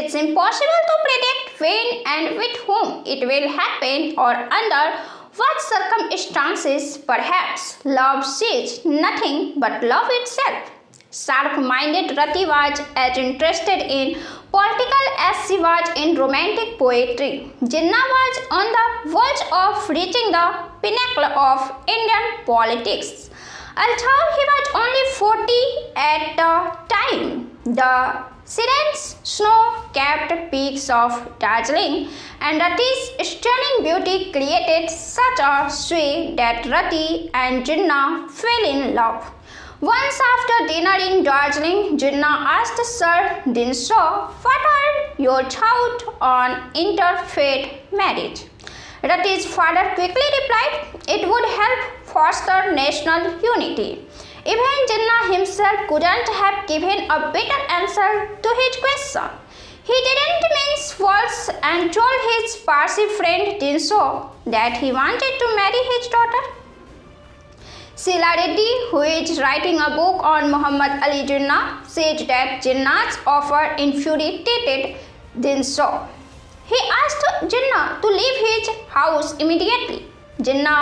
It's impossible to predict when and with whom it will happen or under what circumstances. Perhaps love sees nothing but love itself. Sharp-minded Rati was as interested in political as she was in romantic poetry. Jinnah was on the verge of reaching the pinnacle of Indian politics. Although he was only 40 at the time, the serene snow-capped peaks of Darjeeling and Rati's stunning beauty created such a sway that Rati and Jinnah fell in love. Once after dinner in Darjeeling, Jinnah asked Sir Dinshaw, "What are your thoughts on interfaith marriage?" Rati's father quickly replied, "It would help foster national unity." Even Jinnah himself couldn't have given a better answer to his question. He didn't mince words and told his Parsi friend Dinshaw that he wanted to marry his daughter. Sheila Reddy, who is writing a book on Muhammad Ali Jinnah, said that Jinnah's offer infuriated Dinshaw. He asked Jinnah to leave his house immediately. Jinnah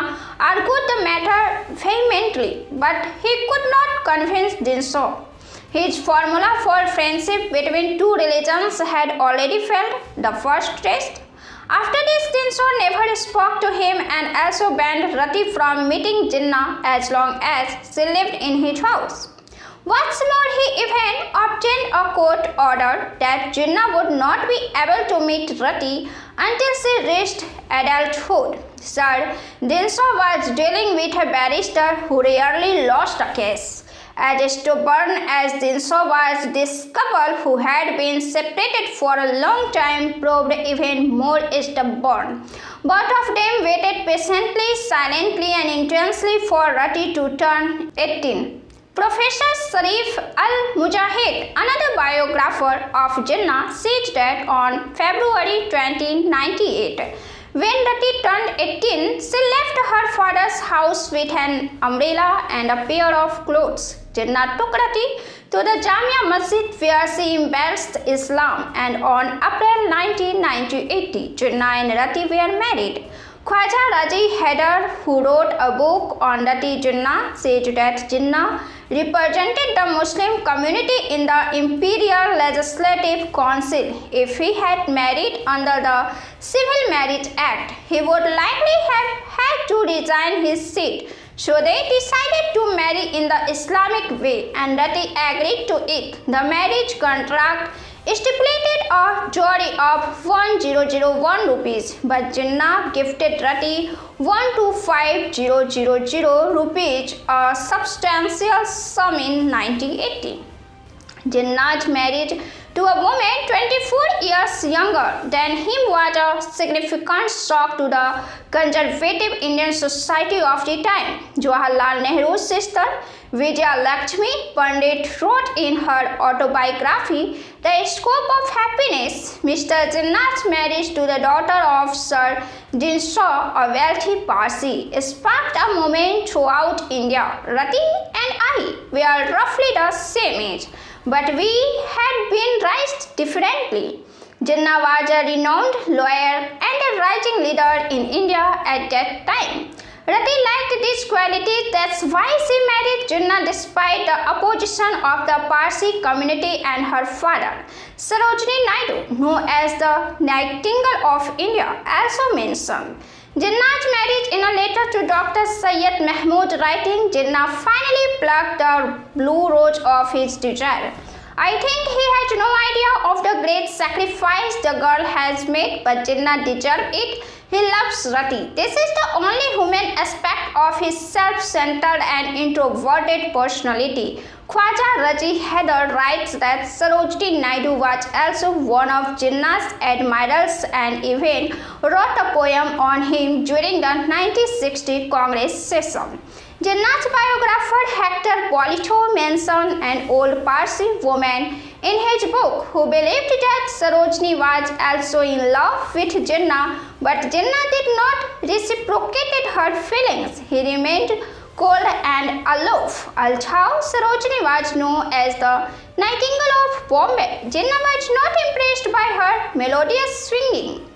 argued the matter vehemently, but he could not convince Dinshaw. His formula for friendship between two religions had already failed the first test. After this, Dinshaw never spoke to him and also banned Rati from meeting Jinnah as long as she lived in his house. What's more, he even obtained a court order that Jinnah would not be able to meet Rati until she reached adulthood. Sir Dinshaw was dealing with a barrister who rarely lost a case. As stubborn as Dinshaw was, this couple, who had been separated for a long time, proved even more stubborn. Both of them waited patiently, silently, and intensely for Rati to turn 18. Professor Sharif Al-Mujahid, another biographer of Jinnah, said that on February 1998, when Rati turned 18, she left her father's house with an umbrella and a pair of clothes. Jinnah took Rati to the Jamia Masjid where she embraced Islam, and on April 19, 1980, Jinnah and Rati were married. Khwaja Raji Haider, who wrote a book on Rati Jinnah, said that Jinnah represented the Muslim community in the Imperial Legislative Council. If he had married under the Civil Marriage Act, he would likely have had to resign his seat. So they decided to marry in the Islamic way, and Rati agreed to it. The marriage contract stipulated a dowry of 1001 rupees, but Jinnah gifted Rati 125,000 rupees, a substantial sum in 1980. Jinnah's marriage to a woman 24 years younger than him was a significant shock to the conservative Indian society of the time. Jawaharlal Nehru's sister, Vijaya Lakshmi Pandit, wrote in her autobiography, "The Scope of Happiness." Mr. Jinnah's marriage to the daughter of Sir Dinshaw, a wealthy Parsi, sparked a movement throughout India. Rati and I were roughly the same age, but we had been raised differently. Jinnah was a renowned lawyer and a rising leader in India at that time. Rati liked these qualities, that's why she married Jinnah despite the opposition of the Parsi community and her father. Sarojini Naidu, known as the Nightingale of India, also mentioned Jinnah's marriage in a letter to Dr. Syed Mahmood, writing, "Jinnah finally plucked the blue rose of his desire. I think he has no idea of the great sacrifice the girl has made, but Jinnah deserved it. He loves Rati. This is the only human aspect of his self-centered and introverted personality." Khwaja Raji Haider writes that Sarojini Naidu was also one of Jinnah's admirers and even wrote a poem on him during the 1960 Congress session. Jinnah's biographer Hector Polito mentioned an old Parsi woman in his book who believed that Sarojini was also in love with Jinnah, but Jinnah did not reciprocate her feelings. He remained cold and aloof. Although Sarojini was known as the Nightingale of Bombay, Jinnah was not impressed by her melodious singing.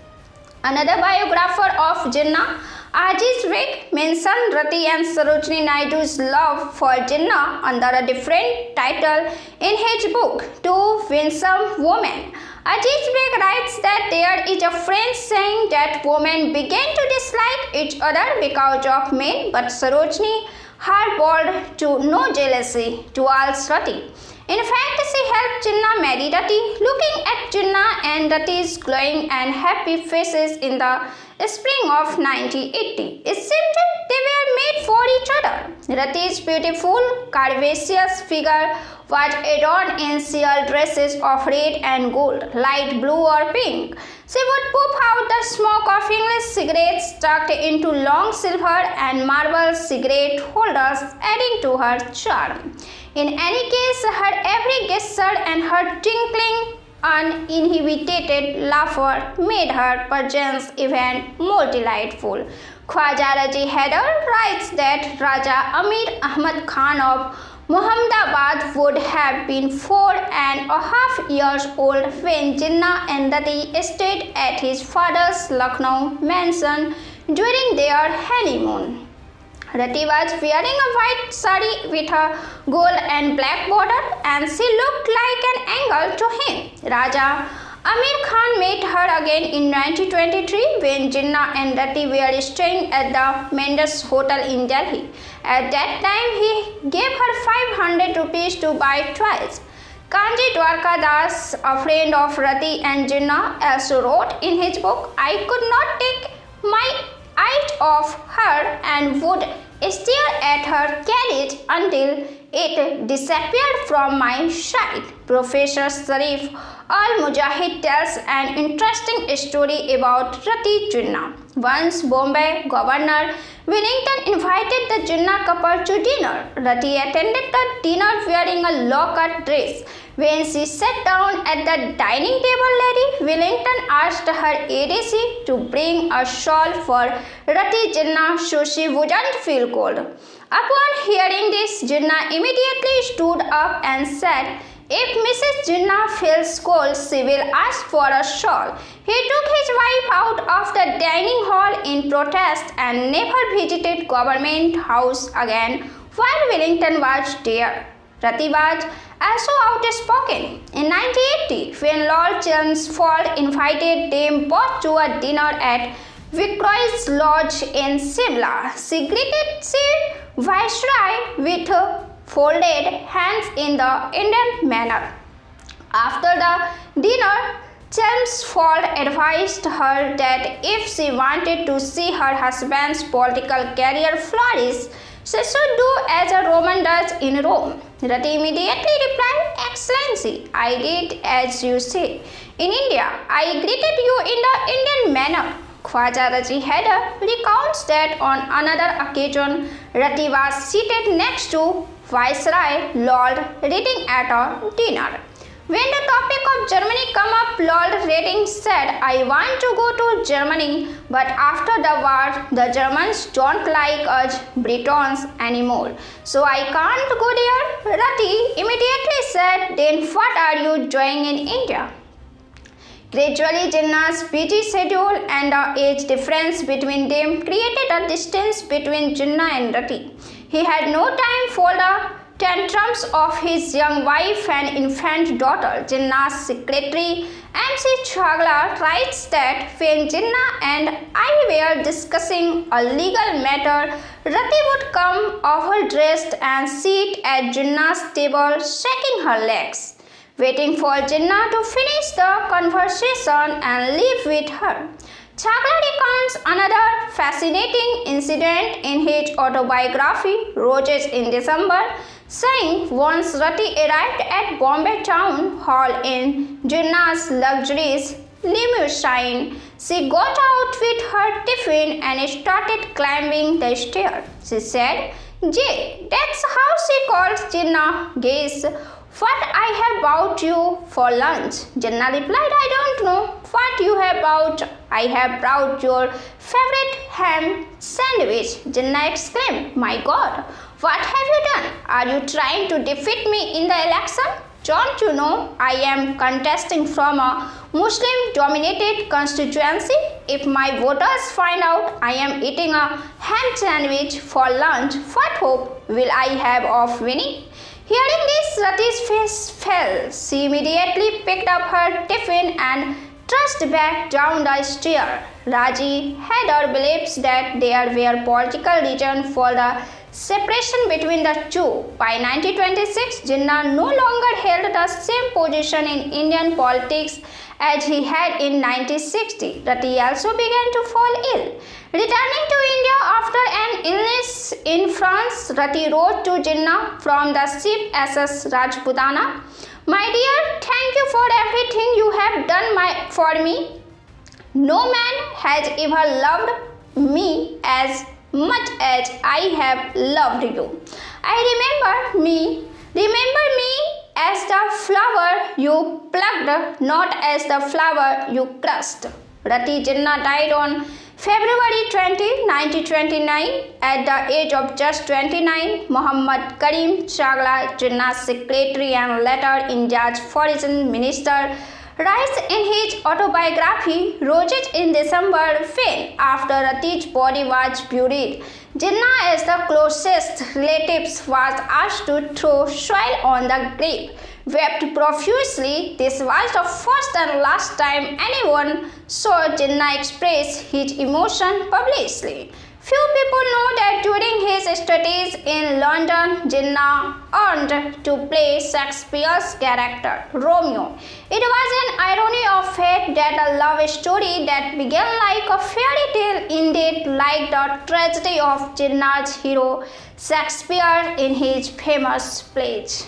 Another biographer of Jinnah, Aziz Rick, mentioned Rati and Sarojini Naidu's love for Jinnah under a different title in his book, Two Winsome Women. Aziz Rick writes that there is a French saying that women begin to dislike each other because of men, but Sarojini harbored no jealousy towards Rati. In fact, she helped Jinnah marry Rati. Looking at Jinnah and Rati's glowing and happy faces in the spring of 1980, it seemed they were made for each other. Rati's beautiful, curvaceous figure was adorned in seal dresses of red and gold, light blue or pink. She would puff out the smoke of English cigarettes tucked into long silver and marble cigarette holders, adding to her charm. In any case, her every gesture and her twinkling, uninhibited laughter made her presence even more delightful. Khwaja Raji Haider writes that Raja Amir Ahmad Khan of Mohammedabad would have been 4.5 years old when Jinnah and Rati stayed at his father's Lucknow mansion during their honeymoon. Rati was wearing a white sari with a gold and black border, and she looked like an angel to him. Raja Amir Khan met her again in 1923 when Jinnah and Rati were staying at the Mendes Hotel in Delhi. At that time, he gave her 500 rupees to buy toys. Kanji Dwarka Das, a friend of Rati and Jinnah, also wrote in his book, "I could not take my eyes off her and would stare at her carriage until it disappeared from my sight." Professor Sharif Al-Mujahid tells an interesting story about Rati Jinnah. Once Bombay Governor Wellington invited the Jinnah couple to dinner. Rati attended the dinner wearing a low-cut dress. When she sat down at the dining table, Lady Wellington asked her ADC to bring a shawl for Rati Jinnah so she wouldn't feel cold. Upon hearing this, Jinnah immediately stood up and said, "If Mrs. Jinnah feels cold, she will ask for a shawl." He took his wife out of the dining hall in protest and never visited Government House again while Wellington was there. Rati was also outspoken. In 1980, when Lord Chelmsford invited them both to a dinner at Viceroy's Lodge in Shimla, she greeted the Viceroy with folded hands in the Indian manner. After the dinner, Chelmsford advised her that if she wanted to see her husband's political career flourish, she should do as a Roman does in Rome. Rati immediately replied, "Excellency, I did as you say. In India, I greeted you in the Indian manner." Khwaja Raji Haider recounts that on another occasion, Rati was seated next to Viceroy Lord Reading at a dinner. When the topic of Germany came up, Lord Reading said, "I want to go to Germany, but after the war, the Germans don't like us Britons anymore, so I can't go there." Rati immediately said, "Then what are you doing in India?" Gradually, Jinnah's busy schedule and the age difference between them created a distance between Jinnah and Rati. He had no time for the tantrums of his young wife and infant daughter. Jinnah's secretary M.C. Chagla writes that when Jinnah and I were discussing a legal matter, Rati would come overdressed and sit at Jinnah's table shaking her legs, waiting for Jinnah to finish the conversation and leave with her. Chagla recounts another fascinating incident in his autobiography, Roses in December, saying once Rati arrived at Bombay Town Hall in Jinnah's luxurious limousine. She got out with her tiffin and started climbing the stairs. She said, "Jay, that's how she calls Jinnah. Guess what I have bought you for lunch?" Jinnah replied, "I don't know what you have bought. I have brought your favorite ham sandwich. Jinnah exclaimed, "My God, what have you done? Are you trying to defeat me in the election? Don't you know I am contesting from a Muslim-dominated constituency? If my voters find out I am eating a ham sandwich for lunch, what hope will I have of winning?" Hearing this, Rati's face fell. She immediately picked up her tiffin and trudged back down the stair. Raji had her beliefs that there were political reasons for the separation between the two. By 1926, Jinnah no longer held the same position in Indian politics as he had in 1960. Rati also began to fall ill. Returning to India after an illness in France, Rati wrote to Jinnah from the ship SS Rajputana, "My dear, thank you for everything you have done for me. No man has ever loved me as much as I have loved you. Remember me as the flower you plucked, not as the flower you crushed." Rati Jinnah died on February 20, 1929 at the age of just 29. Muhammad Karim Chagla, Jinnah's secretary and later India's foreign minister, writes in his autobiography, "Roses in December, when, after Rati's body was buried, Jinnah, as the closest relatives, was asked to throw soil on the grave, wept profusely. This was the first and last time anyone saw Jinnah express his emotion publicly." Few people know that during his studies in London, Jinnah earned to play Shakespeare's character, Romeo. It was an irony of fate that a love story that began like a fairy tale ended like the tragedy of Jinnah's hero Shakespeare in his famous plays.